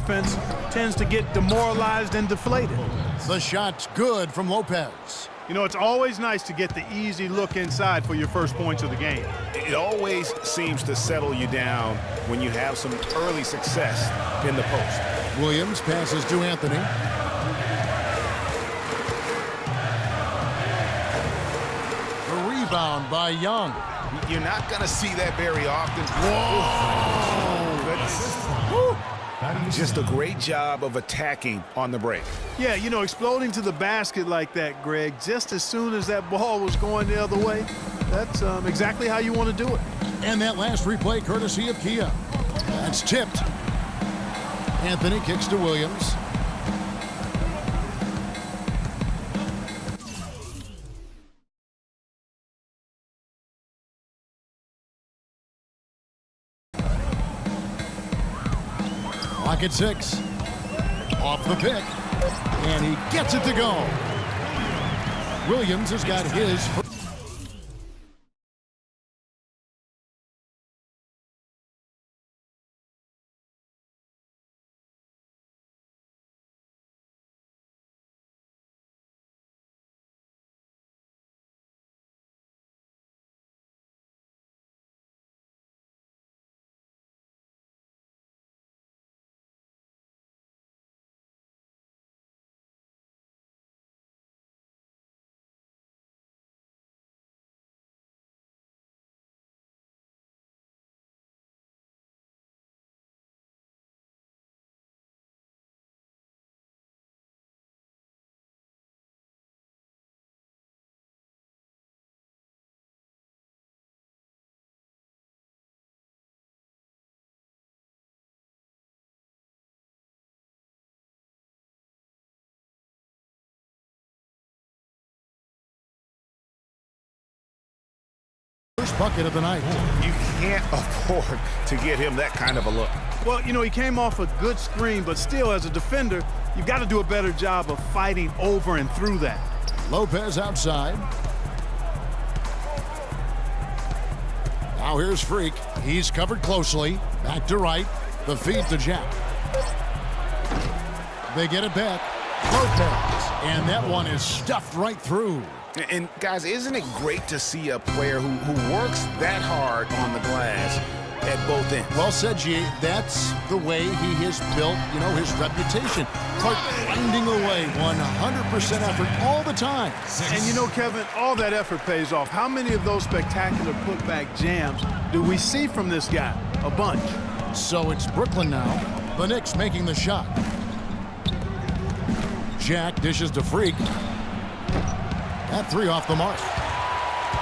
defense tends to get demoralized and deflated. The shot's good from Lopez. You know, it's always nice to get the easy look inside for your first points of the game. It always seems to settle you down when you have some early success in the post. Williams passes to Anthony. The rebound by Young. You're not going to see that very often. Whoa! Goodness. Just a great job of attacking on the break. Yeah, you know, exploding to the basket like that, Greg, just as soon as that ball was going the other way, that's exactly how you want to do it. And that last replay courtesy of Kia. That's tipped. Anthony kicks to Williams. Clock at 6. Off the pick. And he gets it to go. Williams has got his first. First bucket of the night. You can't afford to get him that kind of a look. Well, you know, he came off a good screen, but still, as a defender, you've got to do a better job of fighting over and through that. Lopez outside. Now here's Freak. He's covered closely. Back to right. The feed to Jack. They get it back. Lopez. And that one is stuffed right through. And guys, isn't it great to see a player who works that hard on the glass at both ends? Well said, G. That's the way he has built, you know, his reputation. Clark grinding away, 100% effort all the time. And you know, Kevin, all that effort pays off. How many of those spectacular putback jams do we see from this guy? A bunch. So it's Brooklyn now. The Knicks making the shot. Jack dishes to Freak. That three off the mark.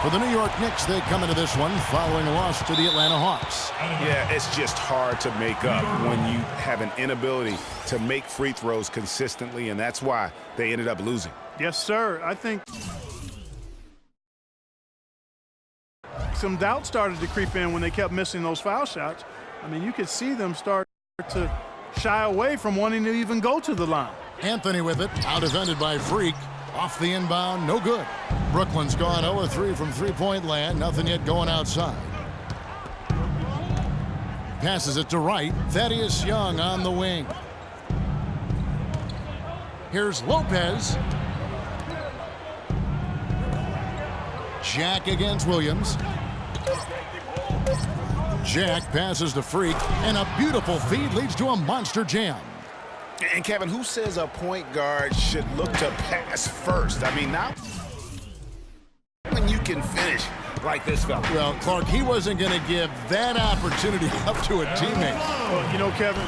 For the New York Knicks, they come into this one following a loss to the Atlanta Hawks. Yeah, it's just hard to make up when you have an inability to make free throws consistently, and that's why they ended up losing. Yes, sir. I think some doubt started to creep in when they kept missing those foul shots. I mean, you could see them start to shy away from wanting to even go to the line. Anthony with it, out-defended by Freak. Off the inbound, no good. Brooklyn's gone 0-3 from three-point land. Nothing yet going outside. Passes it to right. Thaddeus Young on the wing. Here's Lopez. Jack against Williams. Jack passes to Freak, and a beautiful feed leads to a monster jam. And Kevin, who says a point guard should look to pass first? I mean, now when you can finish like this fella. Well, Clark, he wasn't going to give that opportunity up to a teammate. Well, you know, Kevin,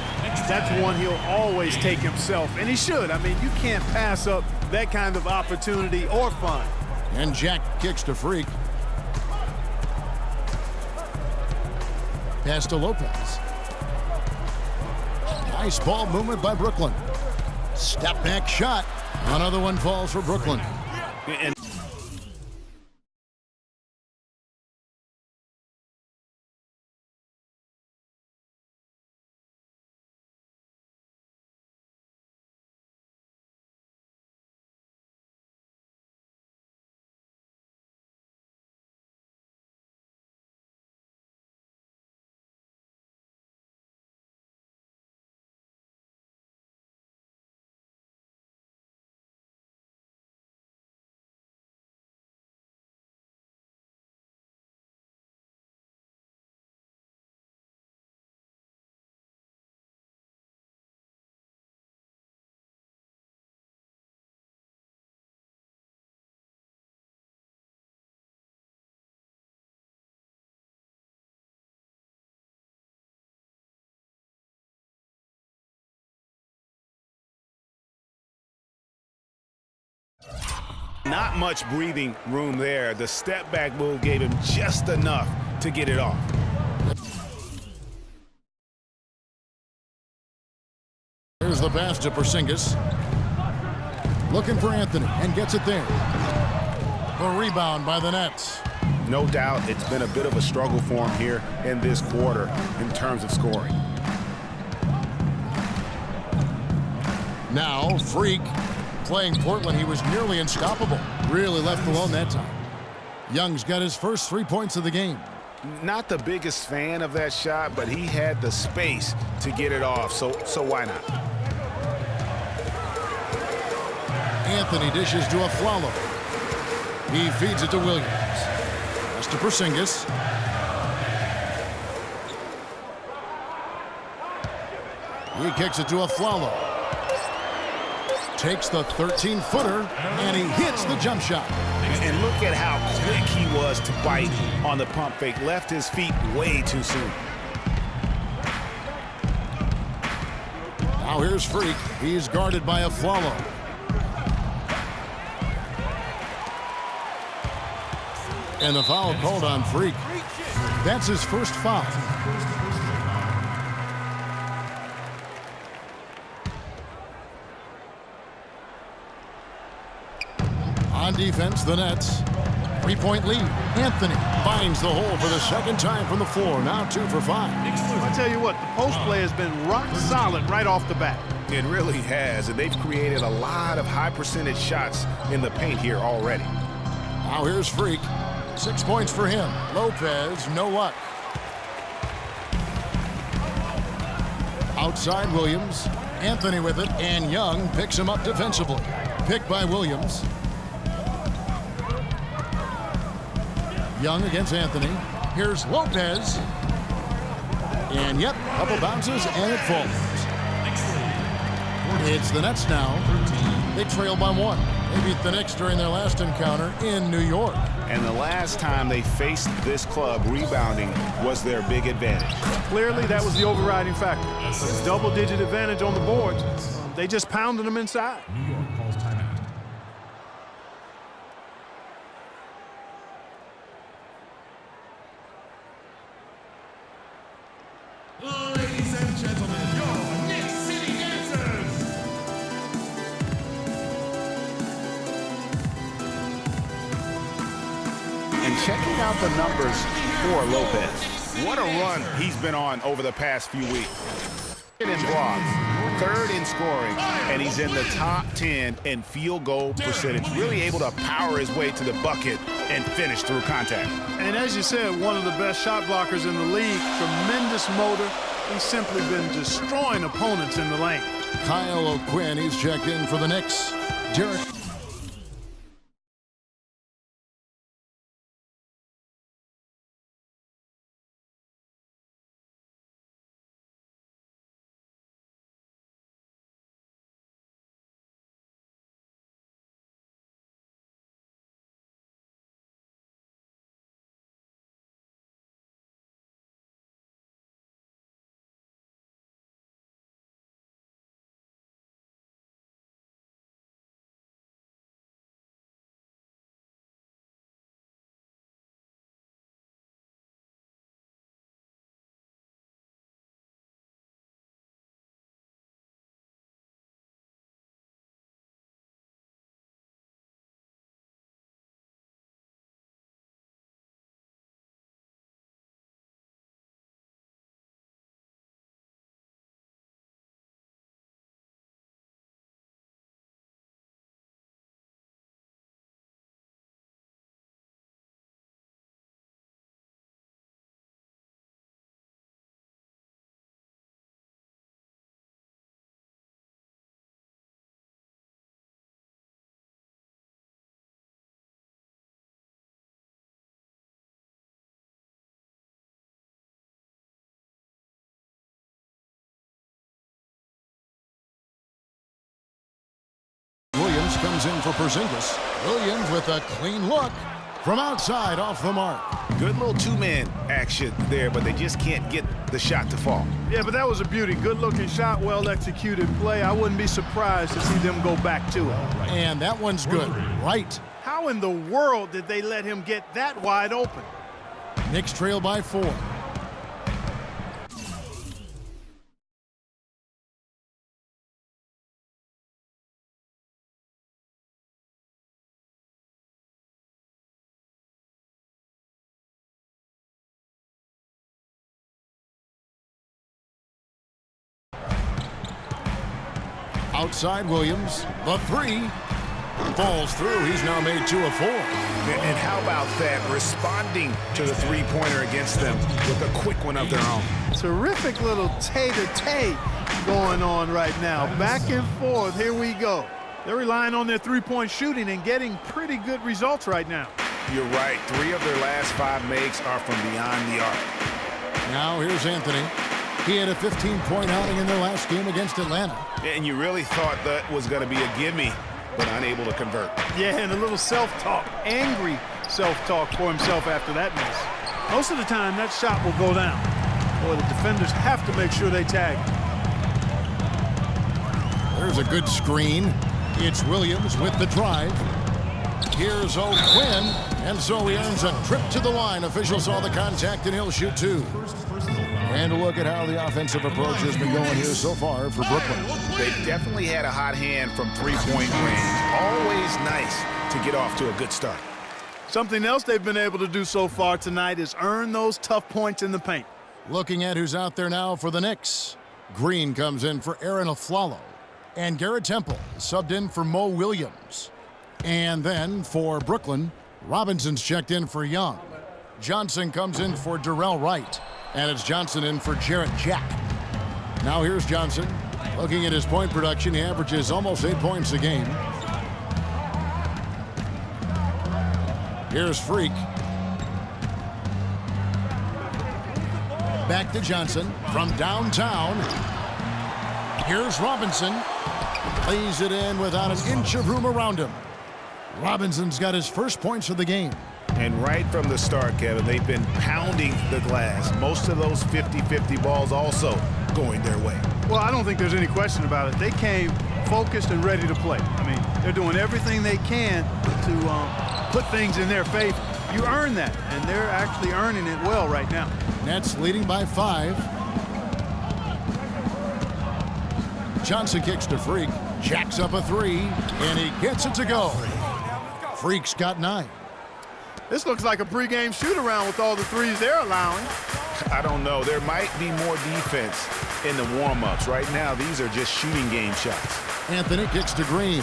that's one he'll always take himself, and he should. I mean, you can't pass up that kind of opportunity or fun. And Jack kicks to Freak. Pass to Lopez. Nice ball movement by Brooklyn. Step back shot. Another one falls for Brooklyn. And Not much breathing room there. The step back move gave him just enough to get it off. Here's the pass to Porzingis. Looking for Anthony and gets it there. The rebound by the Nets. No doubt it's been a bit of a struggle for him here in this quarter in terms of scoring. Now, Freak. Playing Portland, he was nearly unstoppable. Really left alone that time. Young's got his first 3 points of the game. Not the biggest fan of that shot, but he had the space to get it off, so why not? Anthony dishes to Afflalo. He feeds it to Williams. Pass to Porzingis. He kicks it to Afflalo. Takes the 13-footer, and he hits the jump shot. And look at how quick he was to bite on the pump fake. Left his feet way too soon. Now here's Freak. He's guarded by Afflalo. And the foul called on Freak. That's his first foul. On defense, the Nets. 3-point lead. Anthony finds the hole for the second time from the floor. Now 2 for 5. I'll tell you what, the post play has been rock solid right off the bat. It really has, and they've created a lot of high percentage shots in the paint here already. Now here's Freak. 6 points for him. Lopez, no luck. Outside Williams. Anthony with it, and Young picks him up defensively. Picked by Williams. Young against Anthony. Here's Lopez. And yep, couple bounces and it falls. It's the Nets now. They trail by 1. They beat the Knicks during their last encounter in New York. And the last time they faced this club, rebounding was their big advantage. Clearly, that was the overriding factor. Double-digit advantage on the boards. They just pounded them inside. New York calls timeout. Ladies and gentlemen, your Knicks City Dancers. And checking out the numbers for Lopez. What a run he's been on over the past few weeks. In blocks, 3rd in scoring, and he's in the top 10 in field goal percentage. Really able to power his way to the bucket and finish through contact. And as you said, one of the best shot blockers in the league. Tremendous motor. He's simply been destroying opponents in the lane. Kyle O'Quinn, he's checked in for the Knicks. Derek. Williams comes in for Porzingis. Williams with a clean look from outside off the mark. Good little two-man action there, but they just can't get the shot to fall. Yeah, but that was a beauty. Good-looking shot, well-executed play. I wouldn't be surprised to see them go back to it. And that one's good. Right How in the world did they let him get that wide open? Knicks trail by 4. Outside Williams, the 3 falls through. He's now made 2 of 4. And how about that, responding to the three-pointer against them with a quick one of their own. Terrific little tay-to-tay going on right now. Back and forth, here we go. They're relying on their three-point shooting and getting pretty good results right now. You're right, 3 of their last 5 makes are from beyond the arc. Now here's Anthony. He had a 15-point outing in their last game against Atlanta. And you really thought that was going to be a gimme, but unable to convert. Yeah, and a little self-talk, angry self-talk for himself after that miss. Most of the time, that shot will go down. Boy, the defenders have to make sure they tag. There's a good screen. It's Williams with the drive. Here's O'Quinn, and so he earns a trip to the line. Officials saw the contact, and he'll shoot 2. And a look at how the offensive approach has been going here so far for Brooklyn. They definitely had a hot hand from three-point range. Always nice to get off to a good start. Something else they've been able to do so far tonight is earn those tough points in the paint. Looking at who's out there now for the Knicks. Green comes in for Aaron Aflalo. And Garrett Temple subbed in for Mo Williams. And then for Brooklyn, Robinson's checked in for Young. Johnson comes in for Darrell Wright. And it's Johnson in for Jarrett Jack. Now here's Johnson. Looking at his point production, he averages almost 8 points a game. Here's Freak. Back to Johnson from downtown. Here's Robinson. Lays it in without an inch of room around him. Robinson's got his first points of the game. And right from the start, Kevin, they've been pounding the glass. Most of those 50-50 balls also going their way. Well, I don't think there's any question about it. They came focused and ready to play. I mean, they're doing everything they can to put things in their favor. You earn that, and they're actually earning it well right now. Nets leading by 5. Johnson kicks to Freak, jacks up a 3, and he gets it to go. Freak's got 9. This looks like a pregame shoot-around with all the threes they're allowing. I don't know. There might be more defense in the warm-ups. Right now, these are just shooting game shots. Anthony kicks to Green.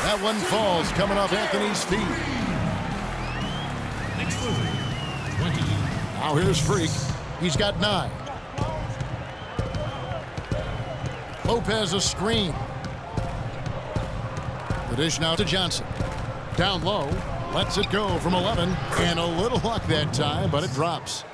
That one falls coming off Anthony's feet. Now here's Freak. He's got 9. Lopez a screen. The dish now to Johnson. Down low. Lets it go from 11. And a little luck that time, but it drops.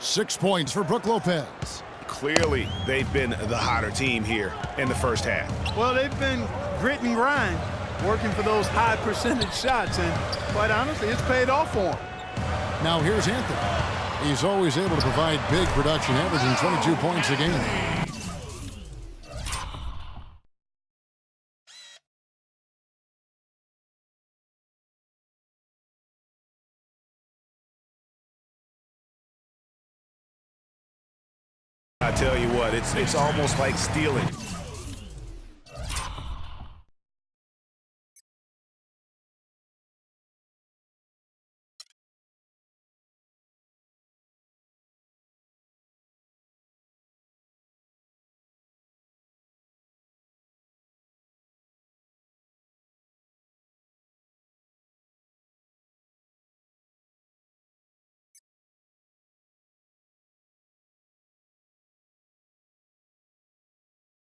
6 points for Brook Lopez. Clearly, they've been the hotter team here in the first half. Well, they've been grit and grind, working for those high percentage shots, and quite honestly, it's paid off for them. Now here's Anthony. He's always able to provide big production, averaging 22 points a game. I tell you what, it's almost like stealing.